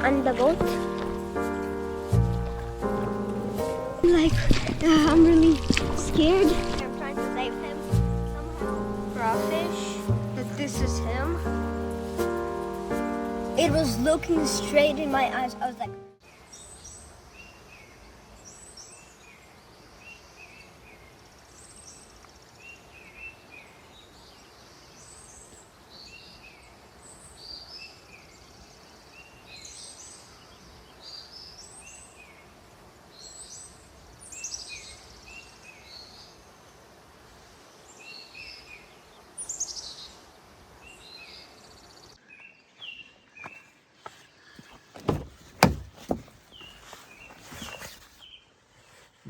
on the boat. I'm really scared. I'm trying to save him somehow. Crawfish. That this is him. It was looking straight in my eyes. I was like,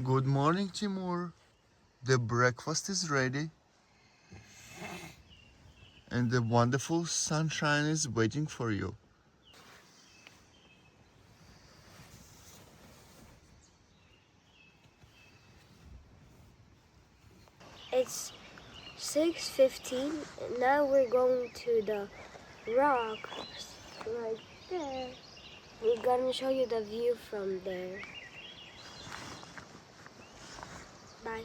Good morning, Timur. The breakfast is ready. And the wonderful sunshine is waiting for you. it's 6:15. And now we're going to the rock right there. We're gonna show you the view from there. Bye.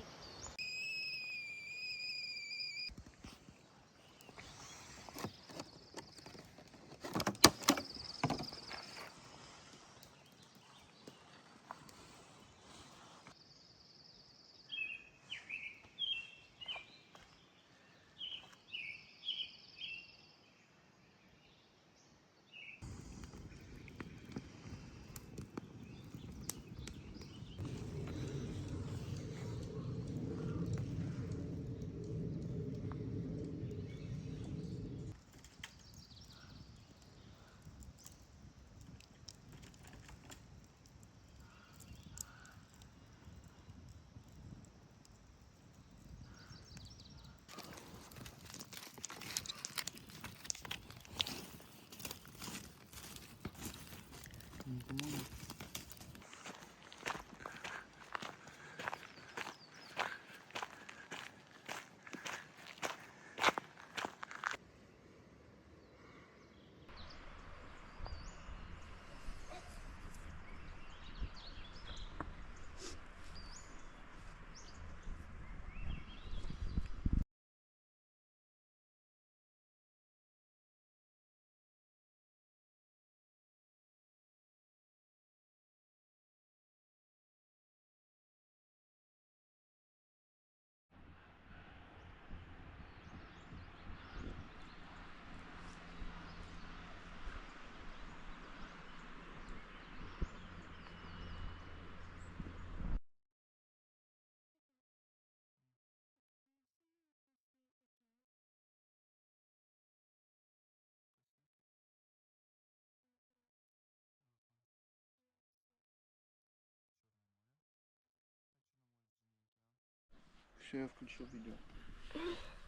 Ще я включив відео.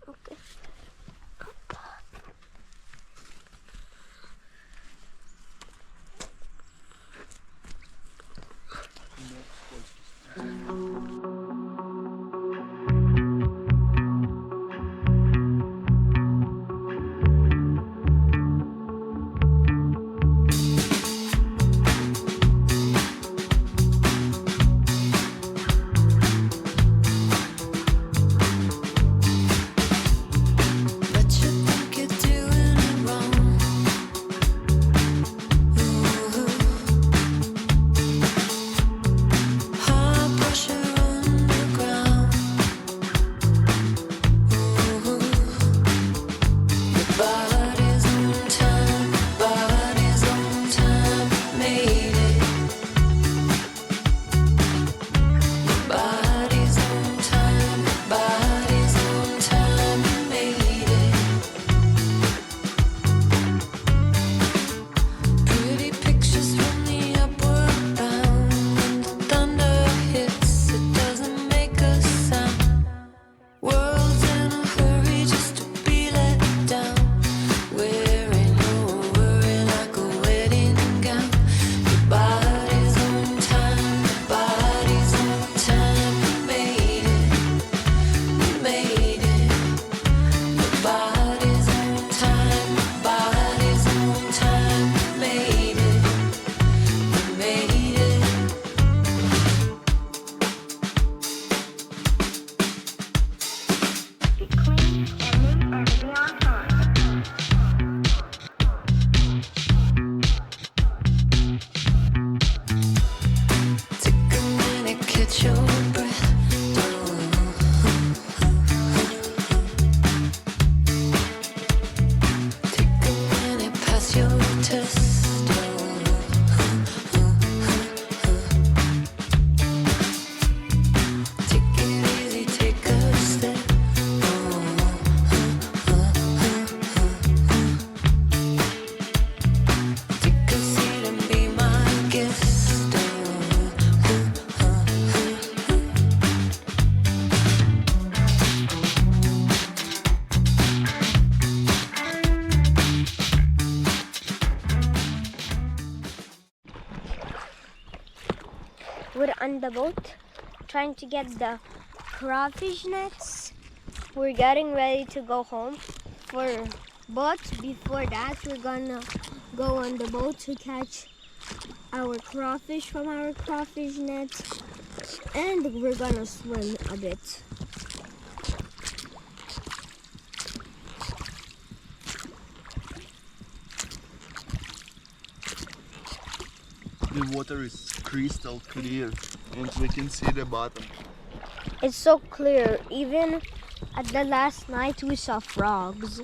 Okay. in the boat, trying to get the crawfish nets. We're getting ready to go home. But before that, we're gonna go on the boat to catch our crawfish from our crawfish nets, and we're gonna swim a bit. The water is crystal clear and we can see the bottom. It's so clear. Even at the last night, we saw frogs.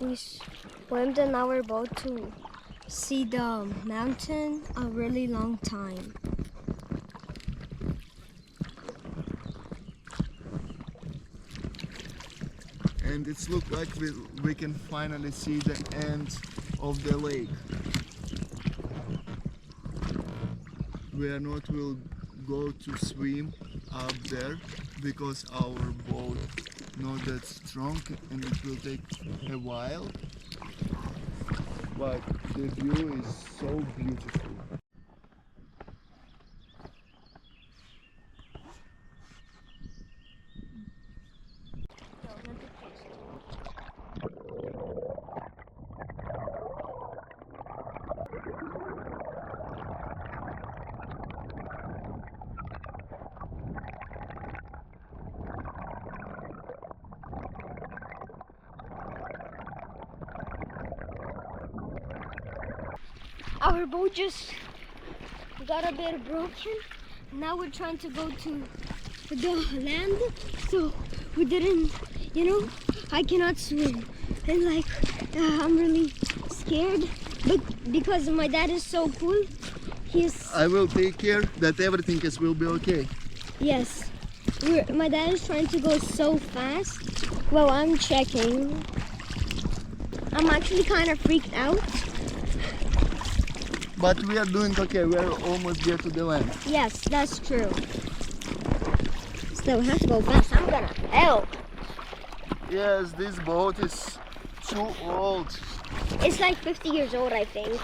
We swam in our boat to see the mountain a really long time. And it's look like we can finally see the end of the lake. We are not will go to swim up there because our boat not that strong and it will take a while, but the view is so beautiful. Our boat just got a bit broken. Now we're trying to go to the land, so we didn't, I cannot swim. And I'm really scared, but because my dad is so cool, I will take care that everything will be okay. Yes. My dad is trying to go so fast. Well, I'm checking. I'm actually kind of freaked out. But we are doing okay, we are almost there to the land. Yes, that's true. Still have to go fast, I'm gonna help. Yes, this boat is too old. It's like 50 years old, I think.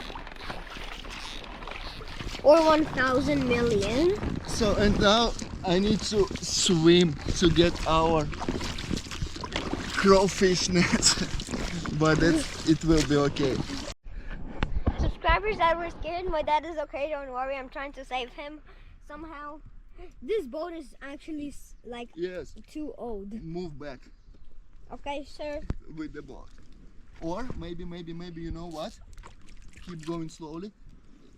Or 1,000 million. So, and now I need to swim to get our crawfish net. But it will be okay. Subscribers that were scared, my dad is okay, don't worry, I'm trying to save him somehow. This boat is actually Yes. too old. Move back. Okay, sir. With the boat. Or maybe you know what? Keep going slowly.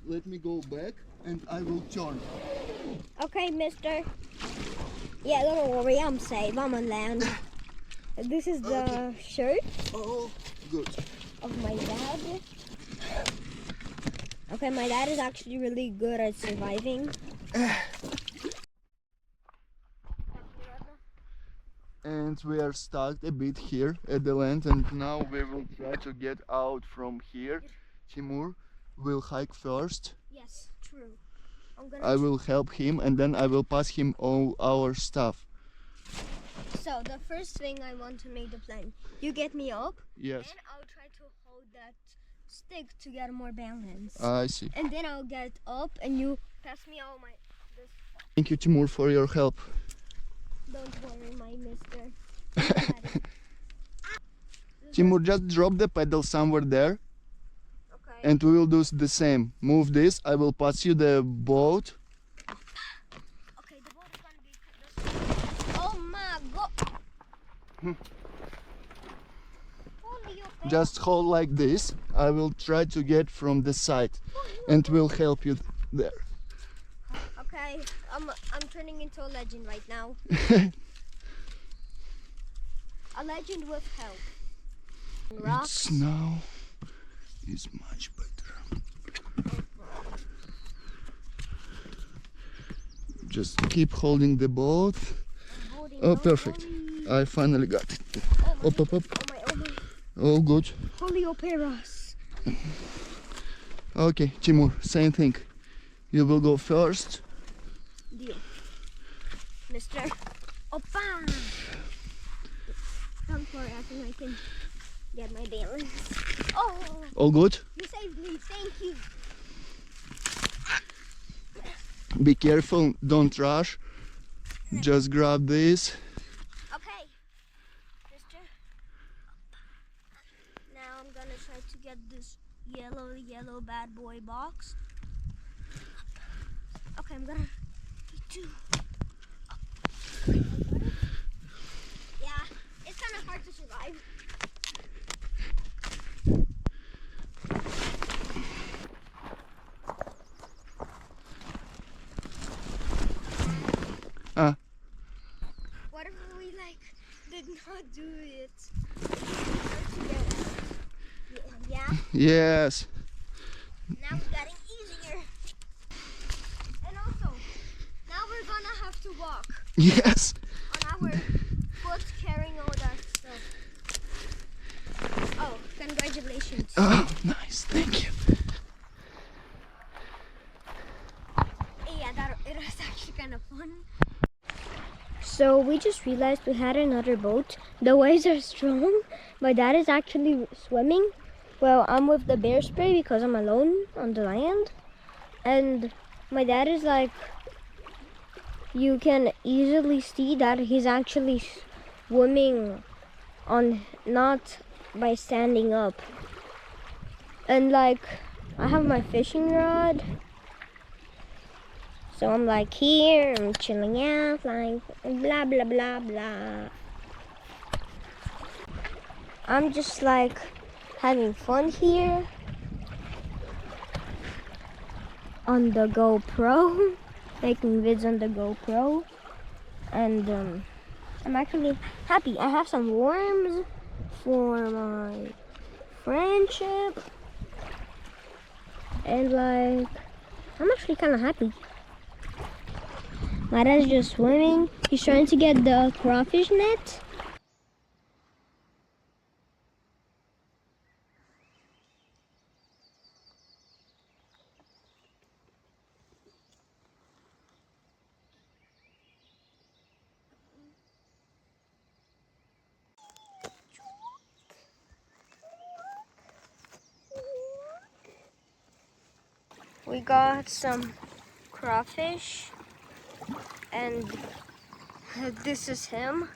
Let me go back and I will turn. Okay, mister. Yeah, don't worry, I'm safe, I'm on land. This is the shirt. Oh, good. Of my dad. Okay, my dad is actually really good at surviving. And we are stuck a bit here at the land, and now we will try to get out from here. Timur will hike first. Yes, true. I will help him and then I will pass him all our stuff. So the first thing I want to make the plan. You get me up. Yes. And I'll try to hold that stick to get more balance. I see. And then I'll get up and you pass me all this. Thank you, Timur, for your help. Don't worry, my mister. Timur, just drop the pedal somewhere there. Okay. And we will do the same. Move this, I will pass you the boat. Okay, the boat is gonna be this. Oh my god. Just hold like this. I will try to get from the side and will help you there. Okay, I'm turning into a legend right now. A legend with help. Rocks. Now is much better. Just keep holding the boat. Oh, perfect. I finally got it. Up. Oh my. Oh, good. Holy Operas. Okay, Timur, same thing. You will go first. Deal. Mister. Opa! Don't worry, I think I can get my balance. Oh! All good? You saved me, thank you. Be careful, don't rush. Just grab this. Okay, mister. Now I'm gonna try to get this yellow bad boy box. Okay, I'm gonna do. Yeah, it's kind of hard to survive. Ah, What if we did not do it? Yeah. yes. Now it's getting easier. And also, now we're gonna have to walk Yes. on our foot carrying all that stuff. Oh, congratulations. Oh, nice. Thank you. Yeah, it was actually kind of fun. So we just realized we had another boat. The waves are strong. My dad is actually swimming. Well, I'm with the bear spray because I'm alone on the land. And my dad is you can easily see that he's actually swimming on, not by standing up. And I have my fishing rod. So I'm here, I'm chilling out, blah, blah, blah, blah. I'm just having fun here on the GoPro, making vids on the GoPro. And I'm actually happy. I have some worms for my friendship. And I'm actually kind of happy. My dad's just swimming. He's trying to get the crawfish net. We got some crawfish, and this is him.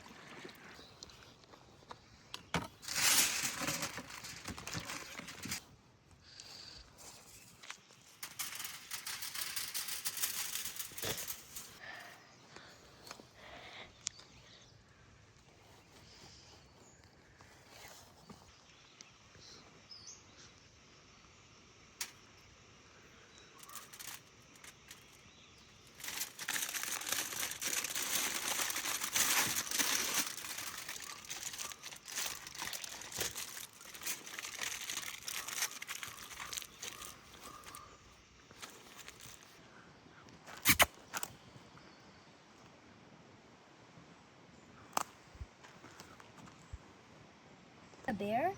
A bear,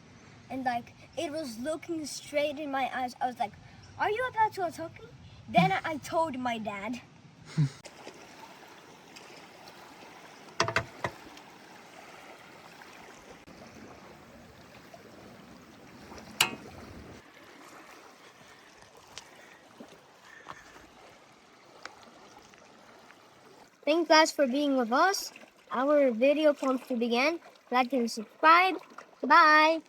and it was looking straight in my eyes. I was like, "Are you about to attack me?" Then I told my dad. Thanks guys for being with us. Our video comes to begin. Like and subscribe. Bye.